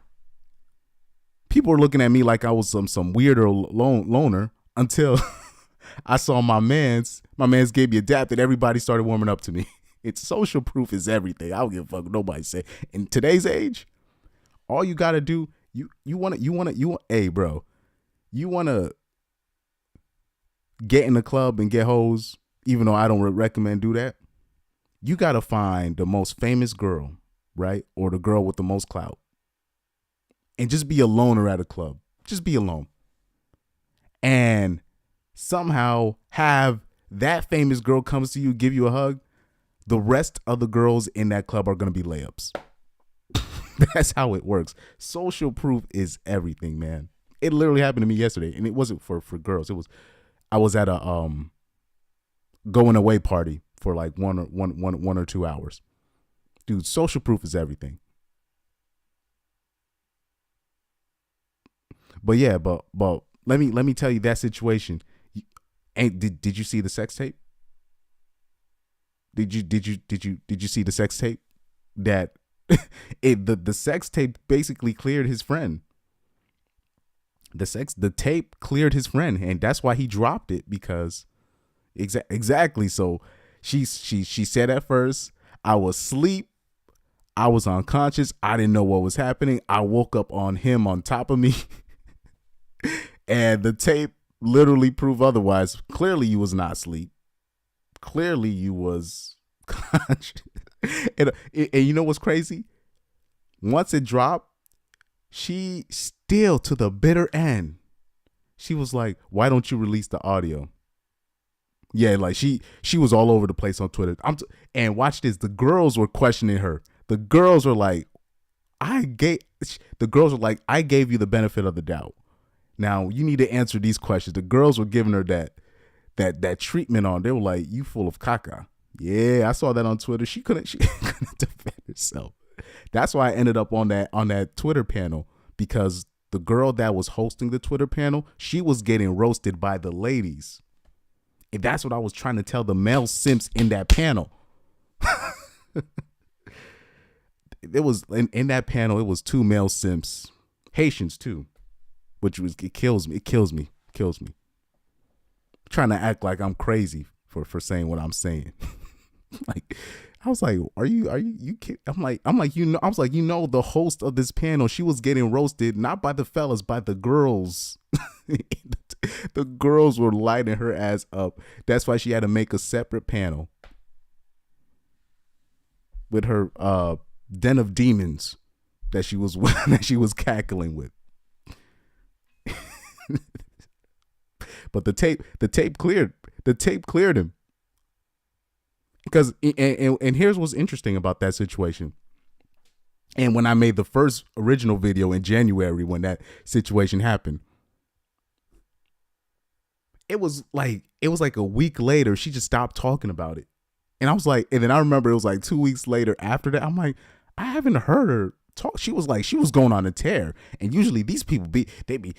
People were looking at me like I was some weirder loner until I saw my man's gave me a dap and everybody started warming up to me. It's social proof is everything. I don't give a fuck what nobody say. In today's age, all you gotta do, hey bro, you wanna get in the club and get hoes, even though I don't recommend do that. You gotta find the most famous girl, right? Or the girl with the most clout. And just be a loner at a club. Just be alone. And somehow have that famous girl comes to you, give you a hug. The rest of the girls in that club are going to be layups. That's how it works. Social proof is everything, man. It literally happened to me yesterday. And it wasn't for girls. I was at a going away party for like 1 or 2 hours. Dude, social proof is everything. But yeah, but let me tell you that situation. And did you see the sex tape? Did you see the sex tape? That the sex tape basically cleared his friend. The tape cleared his friend, and that's why he dropped it, because exactly. So she said at first, I was asleep, I was unconscious, I didn't know what was happening. I woke up on him on top of me, and the tape literally proved otherwise. Clearly, you was not asleep. Clearly, you was conscious. And you know what's crazy? Once it dropped, she still, to the bitter end, she was like, why don't you release the audio? Yeah, like she was all over the place on Twitter. And watch this, the girls were questioning her. The girls were like, I gave you the benefit of the doubt. Now you need to answer these questions. The girls were giving her that treatment on. They were like, you full of caca. Yeah, I saw that on Twitter. She couldn't defend herself. That's why I ended up on that Twitter panel, because the girl that was hosting the Twitter panel, she was getting roasted by the ladies. And that's what I was trying to tell the male simps in that panel. It was in that panel, it was 2 male simps, Haitians too, it kills me. Trying to act like I'm crazy for saying what I'm saying. Like, I was like, are you kidding? I'm like, the host of this panel, she was getting roasted, not by the fellas, by the girls. The girls were lighting her ass up. That's why she had to make a separate panel with her den of demons that she was cackling with. But the tape cleared him. Because and here's what's interesting about that situation. And when I made the first original video in January, when that situation happened, it was like a week later, she just stopped talking about it. And I was like, and then I remember it was like 2 weeks later after that, I'm like, I haven't heard her talk. She was going on a tear. And usually these people they be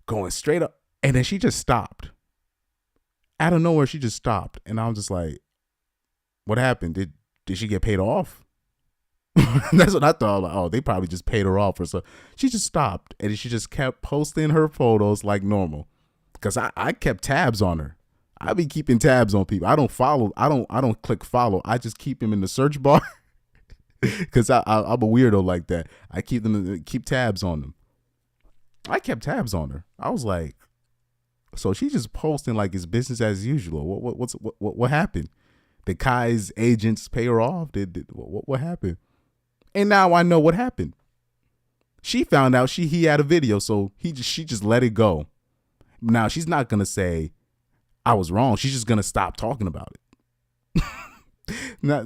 going straight up. And then she just stopped. Out of nowhere, she just stopped. And I was just like, what happened? Did she get paid off? That's what I thought. Like, oh, they probably just paid her off or so. She just stopped, and she just kept posting her photos like normal. Because I kept tabs on her. I be keeping tabs on people. I don't follow. I don't click follow. I just keep them in the search bar. Because I'm a weirdo like that. I keep tabs on them. I kept tabs on her. I was like, so she's just posting like it's business as usual. What happened? Did Kai's agents pay her off? What happened? And now I know what happened. She found out he had a video, so she just let it go. Now she's not gonna say I was wrong. She's just gonna stop talking about it.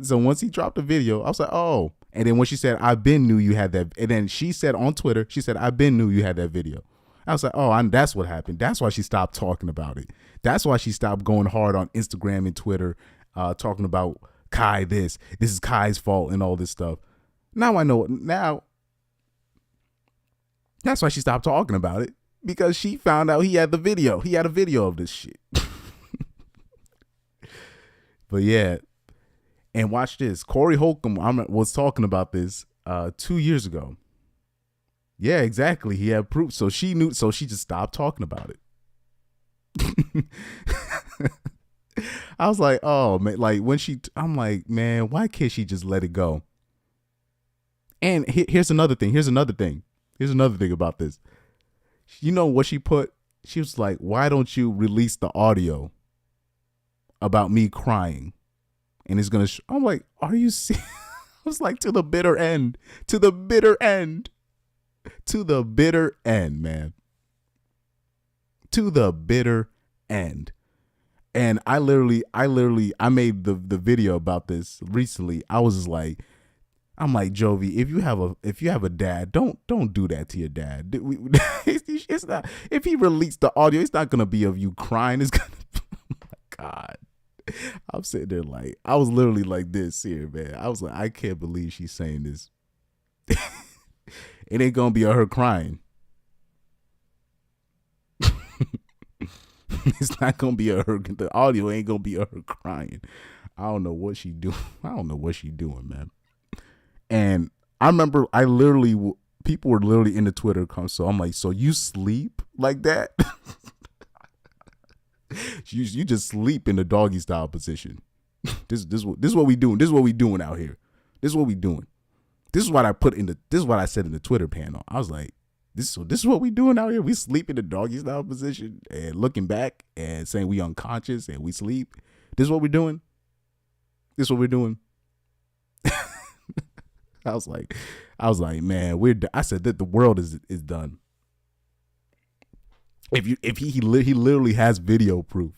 So once he dropped the video, I was like, oh. And then when she said, I been knew you had that, and then she said on Twitter, she said, I been knew you had that video. I was like, oh, that's what happened. That's why she stopped talking about it. That's why she stopped going hard on Instagram and Twitter, talking about Kai this is Kai's fault and all this stuff. Now I know. Now that's why she stopped talking about it, because she found out he had the video. He had a video of this shit. But yeah, and watch this. Corey Holcomb was talking about this 2 years ago. Yeah, exactly. He had proof, so she knew. So she just stopped talking about it. I was like, oh man, like I'm like, man, why can't she just let it go? And here's another thing. Here's another thing about this. You know what she put? She was like, why don't you release the audio about me crying? And it's going to, I'm like, are you serious? I was like, to the bitter end, man. To the bitter end. To the bitter end. And I made the video about this recently. I was just like, I'm like, Jovi, if you have a dad, don't do that to your dad. It's not, if he released the audio, it's not gonna be of you crying. It's gonna oh my God. I'm sitting there like I was literally like this here, man. I was like, I can't believe she's saying this. It ain't gonna be her crying. It's not gonna be her. The audio ain't gonna be her crying. I don't know what she doing. I don't know what she doing, man. And I remember, people were literally in the Twitter so I'm like, so you sleep like that? you just sleep in the doggy style position. This is what we doing. This is what we doing out here. This is what we doing. This is what I said in the Twitter panel. I was like, this is what we doing out here. We sleep in the doggy style position and looking back and saying we unconscious and we sleep. This is what we're doing. This is what we're doing. I was like, man, I said that the world is done. If he literally has video proof.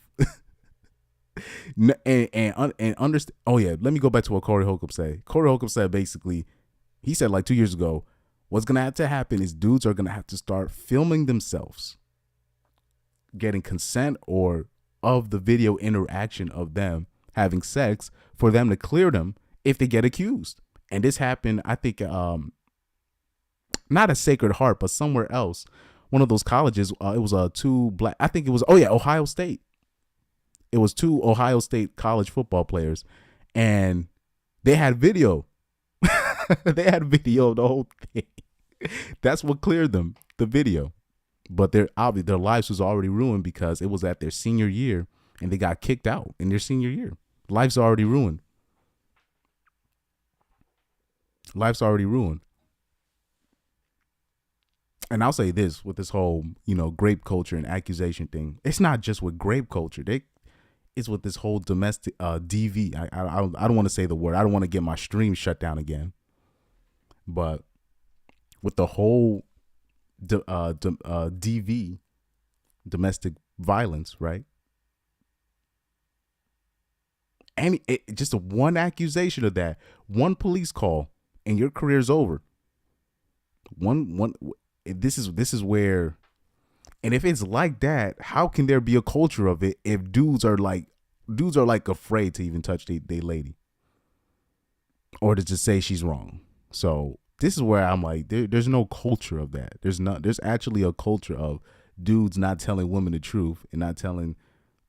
and understand. Oh yeah, let me go back to what Corey Holcomb said. Corey Holcomb said basically, he said like 2 years ago, what's gonna have to happen is dudes are gonna have to start filming themselves, getting consent or of the video interaction of them having sex for them to clear them if they get accused. And this happened, I think, not at Sacred Heart, but somewhere else. One of those colleges, it was two black, I think it was, Ohio State. It was two Ohio State college football players, and they had video. They had video of the whole thing. That's what cleared them, the video. But their lives was already ruined because it was at their senior year, and they got kicked out in their senior year. Life's already ruined. Life's already ruined. And I'll say this with this whole, grape culture and accusation thing. It's not just with grape culture. It's with this whole domestic DV. I don't want to say the word. I don't want to get my stream shut down again. But with the whole DV, domestic violence, right? And just one accusation of that, one police call, and your career's over. This is where, and if it's like that, how can there be a culture of it if dudes are like afraid to even touch they lady, or to just say she's wrong? So this is where I'm like, there's no culture of that. There's actually a culture of dudes not telling women the truth and not telling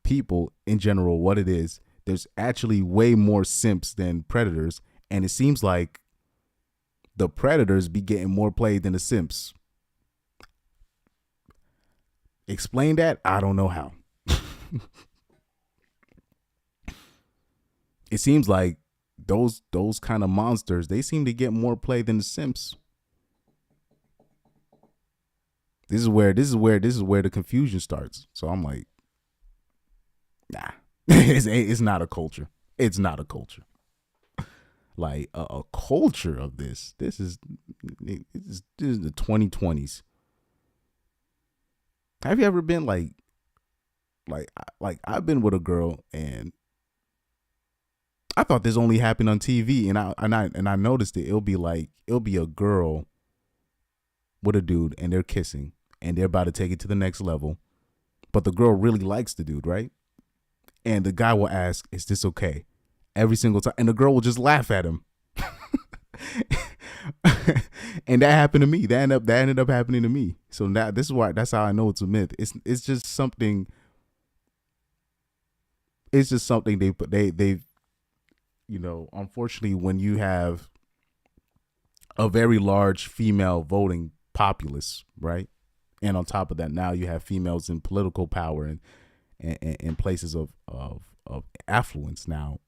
people in general what it is. There's actually way more simps than predators, and it seems like the predators be getting more play than the simps. Explain that? I don't know how. It seems like those kind of monsters, they seem to get more play than the simps. This is where the confusion starts. So I'm like, nah. It's not a culture. It's not a culture. Like a culture of this. This is the 2020s. Have you ever been like I've been with a girl and I thought this only happened on TV, and I noticed it. It'll be a girl with a dude and they're kissing and they're about to take it to the next level, but the girl really likes the dude, right? And the guy will ask, "Is this okay?" Every single time, and the girl will just laugh at him. And that happened to me. That ended up happening to me. So now that's how I know it's a myth. It's just something. It's just something they've unfortunately, when you have a very large female voting populace, right? And on top of that, now you have females in political power and in places of affluence now,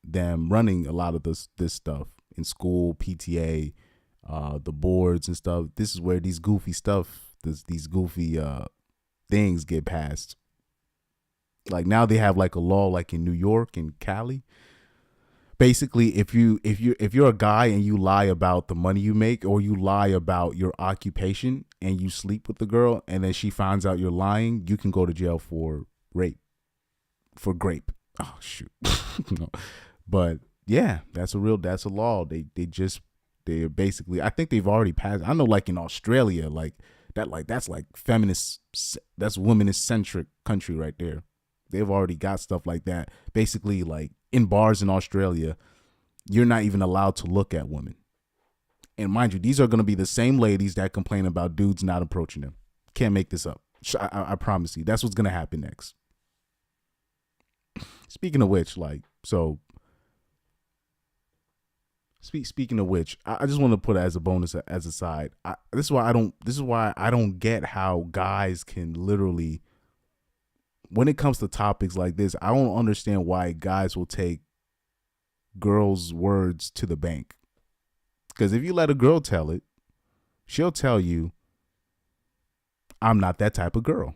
them running a lot of this stuff in school, PTA, the boards and stuff. This is where these goofy things get passed. Like now they have like a law like in New York and Cali. Basically, if you're a guy and you lie about the money you make, or you lie about your occupation and you sleep with the girl and then she finds out you're lying, you can go to jail for rape, for grape. Oh shoot. No. But yeah, that's a law. They just they're basically, I think they've already passed. I know, like in Australia, that's like feminist, that's womanist centric country right there. They've already got stuff like that. Basically, like in bars in Australia, you're not even allowed to look at women. And mind you, these are going to be the same ladies that complain about dudes not approaching them. Can't make this up. I promise you, that's what's going to happen next. Speaking of which, speaking of which, I just want to put it as a bonus, as a side. This is why I don't get how guys can literally, when it comes to topics like this, I don't understand why guys will take girls' words to the bank. Because if you let a girl tell it, she'll tell you, I'm not that type of girl.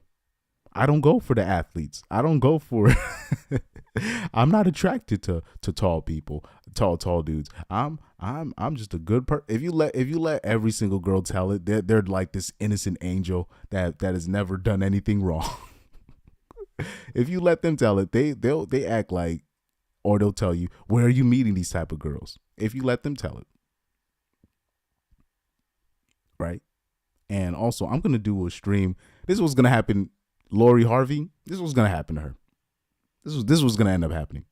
I don't go for the athletes. I don't go for I'm not attracted to tall people, tall dudes. I'm just a good person. If you let every single girl tell it, they're like this innocent angel that has never done anything wrong. If you let them tell it, they act like, or they'll tell you, where are you meeting these type of girls? If you let them tell it. Right? And also, I'm going to do a stream. This was going to happen. Lori Harvey, this was going to happen to her. This was going to end up happening.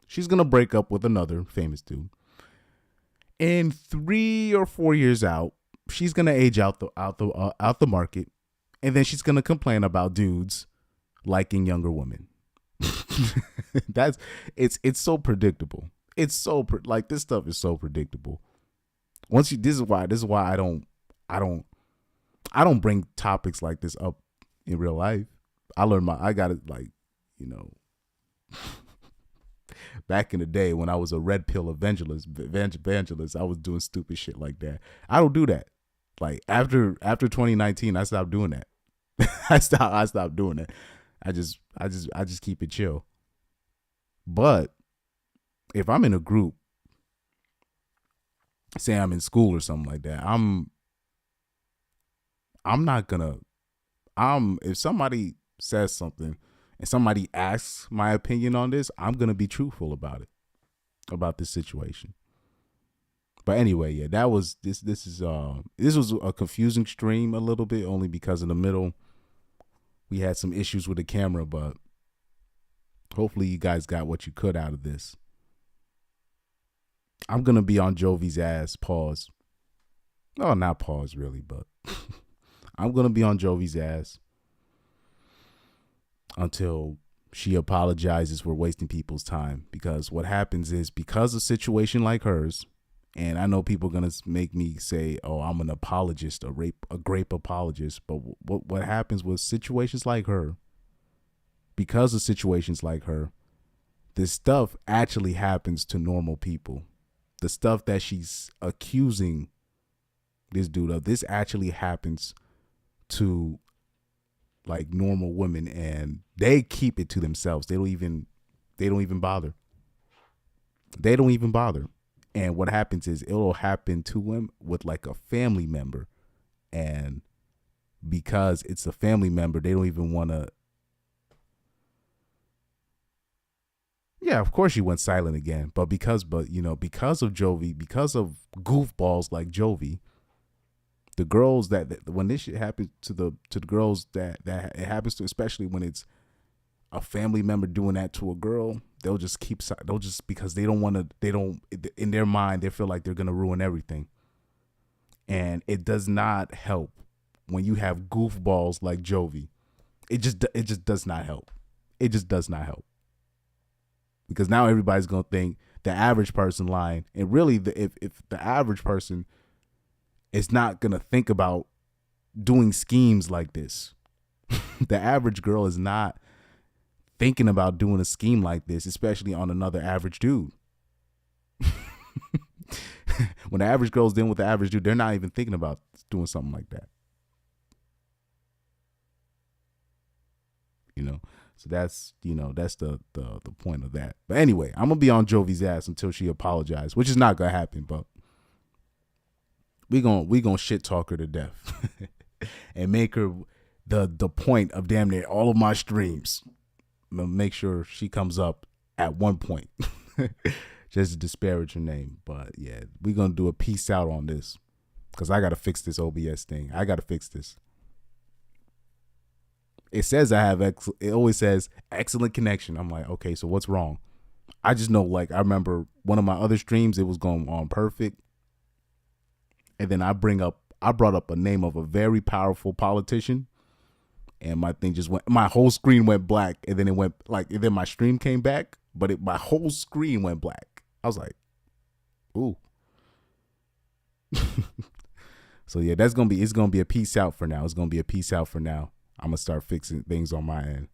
She's going to break up with another famous dude. And 3 or 4 years out, she's going to age out the market. And then she's going to complain about dudes liking younger women. It's so predictable. It's so like, this stuff is so predictable. This is why I don't bring topics like this up in real life. I got it, like, back in the day when I was a red pill evangelist, I was doing stupid shit like that. I don't do that. Like after 2019, I stopped doing that. I stopped doing it. I just keep it chill. But if I'm in a group, say I'm in school or something like that, if somebody says something and somebody asks my opinion on this, I'm gonna be truthful about this situation. But anyway, yeah, that was this was a confusing stream a little bit, only because in the middle we had some issues with the camera, but hopefully you guys got what you could out of this. I'm gonna be on Jovi's ass, pause. Oh, not pause really, but I'm gonna be on Jovi's ass until she apologizes for wasting people's time. Because what happens is, because of a situation like hers, and I know people are gonna make me say, "Oh, I'm an apologist, a grape apologist," but what happens with situations like her? Because of situations like her, this stuff actually happens to normal people. The stuff that she's accusing this dude of, this actually happens to like normal women, and they keep it to themselves. They don't even bother. They don't even bother. And what happens is, it'll happen to him with like a family member, and because it's a family member, they don't even want to. Yeah, of course she went silent again, but because of Jovi, because of goofballs like Jovi, the girls that when this shit happens to the girls that it happens to, especially when it's a family member doing that to a girl, they'll just because they don't in their mind, they feel like they're going to ruin everything. And it does not help when you have goofballs like Jovi. It just does not help. It just does not help. Because now everybody's going to think the average person lying. And really, if the average person is not going to think about doing schemes like this, the average girl is not thinking about doing a scheme like this, especially on another average dude. When the average girl's dealing with the average dude, they're not even thinking about doing something like that. So that's the point of that. But anyway, I'm gonna be on Jovi's ass until she apologizes, which is not gonna happen, but we gonna shit talk her to death and make her the point of damn near all of my streams. I'm gonna make sure she comes up at one point. just to disparage your name. But yeah, we're gonna do a peace out on this because I gotta fix this OBS thing. I gotta fix this. It says I have it always says excellent connection. I'm like, okay, so what's wrong? I just know, like, I remember one of my other streams, it was going on perfect. And then I brought up a name of a very powerful politician, and my thing just went, my whole screen went black, and then it went like, and then my stream came back, but my whole screen went black. I was like, ooh. So yeah, it's gonna be a peace out for now. It's gonna be a peace out for now. I'm gonna start fixing things on my end.